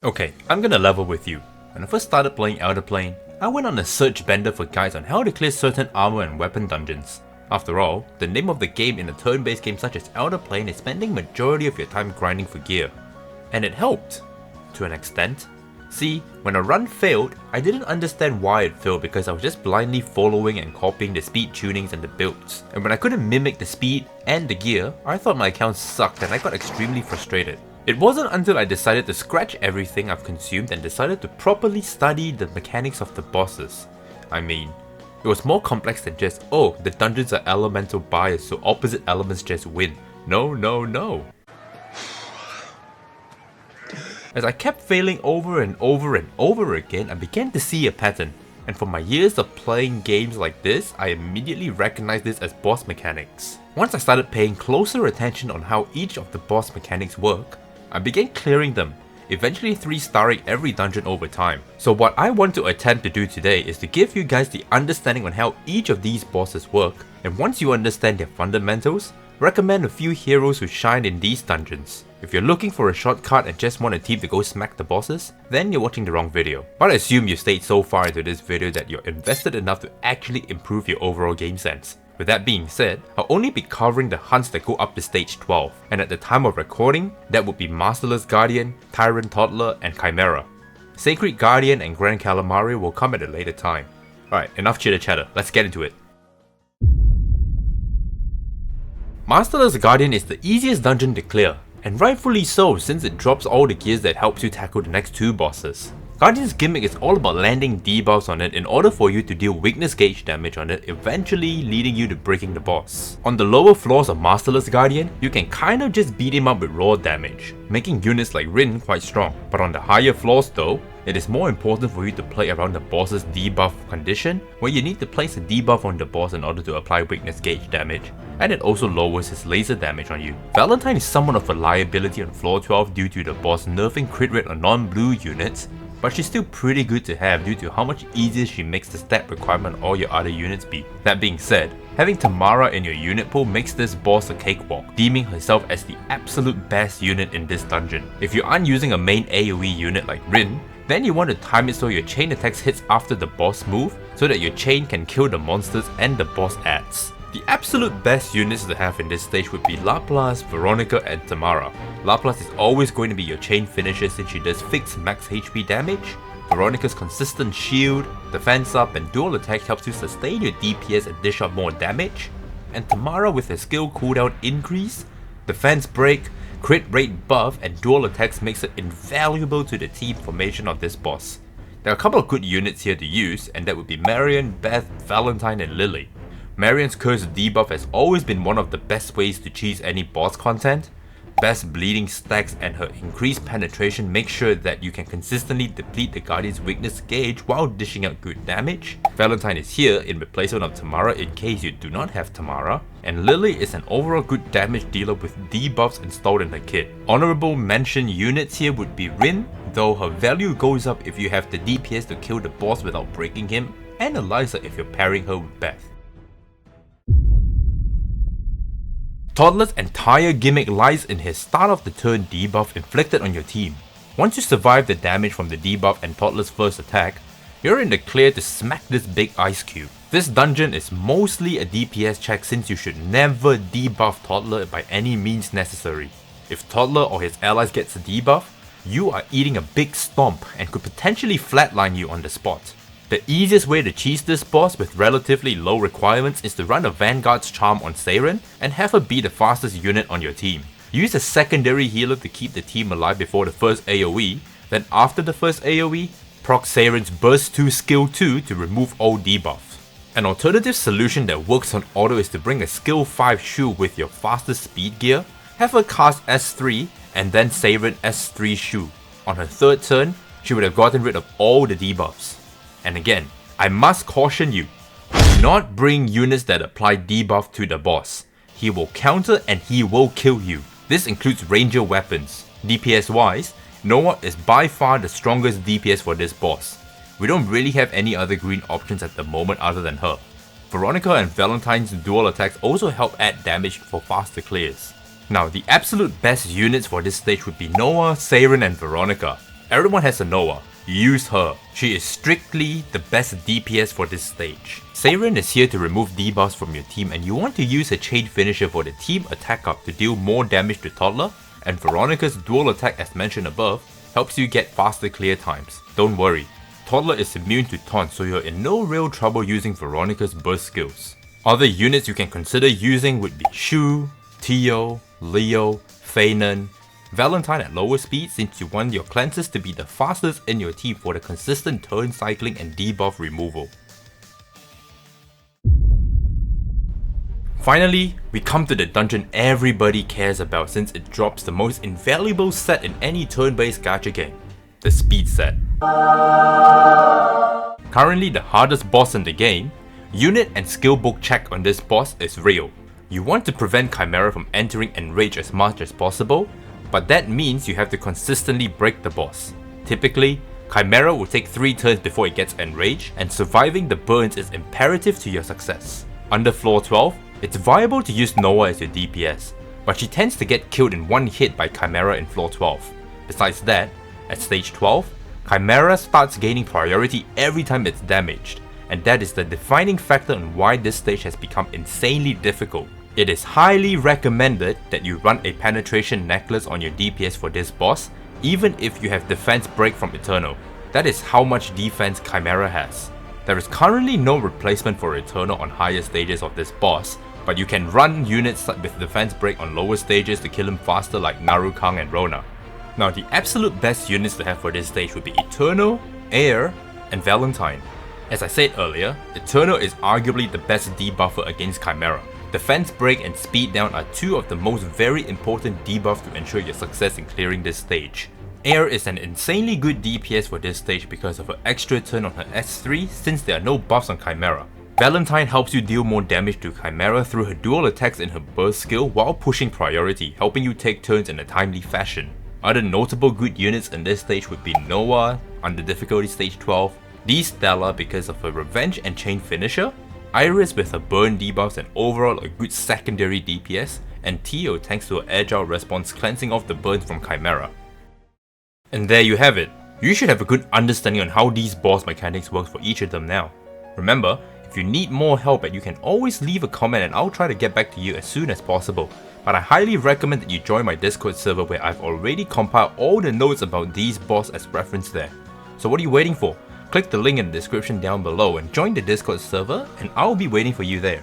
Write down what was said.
Okay, I'm gonna level with you. When I first started playing OUTERPLANE, I went on a search bender for guides on how to clear certain armor and weapon dungeons. After all, the name of the game in a turn-based game such as OUTERPLANE is spending majority of your time grinding for gear. And it helped, to an extent. See, when a run failed, I didn't understand why it failed because I was just blindly following and copying the speed tunings and the builds. And when I couldn't mimic the speed and the gear, I thought my account sucked and I got extremely frustrated. It wasn't until I decided to scratch everything I've consumed and decided to properly study the mechanics of the bosses. I mean, it was more complex than just, oh, the dungeons are elemental biased so opposite elements just win. No. As I kept failing over and over again, I began to see a pattern. And from my years of playing games like this, I immediately recognized this as boss mechanics. Once I started paying closer attention on how each of the boss mechanics work, I began clearing them, eventually 3-starring every dungeon over time. So what I want to attempt to do today is to give you guys the understanding on how each of these bosses work, and once you understand their fundamentals, recommend a few heroes who shine in these dungeons. If you're looking for a shortcut and just want a team to go smack the bosses, then you're watching the wrong video. But I assume you stayed so far into this video that you're invested enough to actually improve your overall game sense. With that being said, I'll only be covering the hunts that go up to stage 12, and at the time of recording, that would be Masterless Guardian, Tyrant Toddler, and Chimera. Sacred Guardian and Grand Calamari will come at a later time. Alright, enough chitter chatter, let's get into it. Masterless Guardian is the easiest dungeon to clear, and rightfully so since it drops all the gears that helps you tackle the next two bosses. Guardian's gimmick is all about landing debuffs on it in order for you to deal weakness gauge damage on it, eventually leading you to breaking the boss. On the lower floors of Masterless Guardian, you can kinda just beat him up with raw damage, making units like Rin quite strong. But on the higher floors though, it is more important for you to play around the boss's debuff condition, where you need to place a debuff on the boss in order to apply weakness gauge damage, and it also lowers his laser damage on you. Valentine is somewhat of a liability on floor 12 due to the boss nerfing crit rate on non-blue units, but she's still pretty good to have due to how much easier she makes the stat requirement on all your other units be. That being said, having Tamara in your unit pool makes this boss a cakewalk, deeming herself as the absolute best unit in this dungeon. If you aren't using a main AoE unit like Rin, then you want to time it so your chain attacks hits after the boss move so that your chain can kill the monsters and the boss adds. The absolute best units to have in this stage would be Laplace, Veronica, and Tamara. Laplace is always going to be your chain finisher since she does fixed max HP damage. Veronica's consistent shield, defense up, and dual attack helps you sustain your DPS and dish out more damage. And Tamara with her skill cooldown increase, defense break, crit rate buff, and dual attacks makes it invaluable to the team formation of this boss. There are a couple of good units here to use, and that would be Marion, Beth, Valentine, and Lily. Marion's curse debuff has always been one of the best ways to cheese any boss content. Beth's bleeding stacks and her increased penetration make sure that you can consistently deplete the Guardian's weakness gauge while dishing out good damage. Valentine is here in replacement of Tamara in case you do not have Tamara. And Lily is an overall good damage dealer with debuffs installed in her kit. Honorable mention units here would be Rin, though her value goes up if you have the DPS to kill the boss without breaking him, and Eliza if you're pairing her with Beth. Toddler's entire gimmick lies in his start of the turn debuff inflicted on your team. Once you survive the damage from the debuff and Toddler's first attack, you're in the clear to smack this big ice cube. This dungeon is mostly a DPS check since you should never debuff Toddler by any means necessary. If Toddler or his allies gets a debuff, you are eating a big stomp and could potentially flatline you on the spot. The easiest way to cheese this boss with relatively low requirements is to run a Vanguard's Charm on Siren and have her be the fastest unit on your team. Use a secondary healer to keep the team alive before the first AoE, then after the first AoE, proc Siren's Burst 2 Skill 2 to remove all debuffs. An alternative solution that works on auto is to bring a Skill 5 Shu with your fastest speed gear, have her cast S3 and then Siren S3 Shu. On her third turn, she would have gotten rid of all the debuffs. And again, I must caution you, do not bring units that apply debuff to the boss. He will counter and he will kill you. This includes ranger weapons. DPS wise, Noah is by far the strongest DPS for this boss. We don't really have any other green options at the moment other than her. Veronica and Valentine's dual attacks also help add damage for faster clears. Now the absolute best units for this stage would be Noah, Siren and Veronica. Everyone has a Noah. Use her. She is strictly the best DPS for this stage. Saren is here to remove debuffs from your team, and you want to use a chain finisher for the team attack up to deal more damage to Toddler, and Veronica's dual attack as mentioned above helps you get faster clear times. Don't worry, Toddler is immune to taunt, so you're in no real trouble using Veronica's burst skills. Other units you can consider using would be Shu, Tio, Leo, Feinan, Valentine at lower speed since you want your cleanses to be the fastest in your team for the consistent turn cycling and debuff removal. Finally, we come to the dungeon everybody cares about since it drops the most invaluable set in any turn-based gacha game, the speed set. Currently the hardest boss in the game, unit and skill book check on this boss is real. You want to prevent Chimera from entering Enrage as much as possible, but that means you have to consistently break the boss. Typically, Chimera will take 3 turns before it gets enraged, and surviving the burns is imperative to your success. Under floor 12, it's viable to use Noah as your DPS, but she tends to get killed in one hit by Chimera in floor 12. Besides that, at stage 12, Chimera starts gaining priority every time it's damaged, and that is the defining factor on why this stage has become insanely difficult. It is highly recommended that you run a penetration necklace on your DPS for this boss, even if you have defense break from Eternal. That is how much defense Chimera has. There is currently no replacement for Eternal on higher stages of this boss, but you can run units with defense break on lower stages to kill him faster like Narukang and Rona. Now the absolute best units to have for this stage would be Eternal, Air, and Valentine. As I said earlier, Eternal is arguably the best debuffer against Chimera. Defense break and speed down are 2 of the most very important debuffs to ensure your success in clearing this stage. Air is an insanely good DPS for this stage because of her extra turn on her S3 since there are no buffs on Chimera. Valentine helps you deal more damage to Chimera through her dual attacks in her burst skill while pushing priority, helping you take turns in a timely fashion. Other notable good units in this stage would be Noah under difficulty stage 12, D Stella because of her revenge and chain finisher, Iris with her burn debuffs and overall a good secondary DPS, and Tio thanks to her agile response cleansing off the burns from Chimera. And there you have it. You should have a good understanding on how these boss mechanics work for each of them now. Remember, if you need more help, you can always leave a comment and I'll try to get back to you as soon as possible. But I highly recommend that you join my Discord server where I've already compiled all the notes about these boss as reference there. So what are you waiting for? Click the link in the description down below and join the Discord server, and I'll be waiting for you there.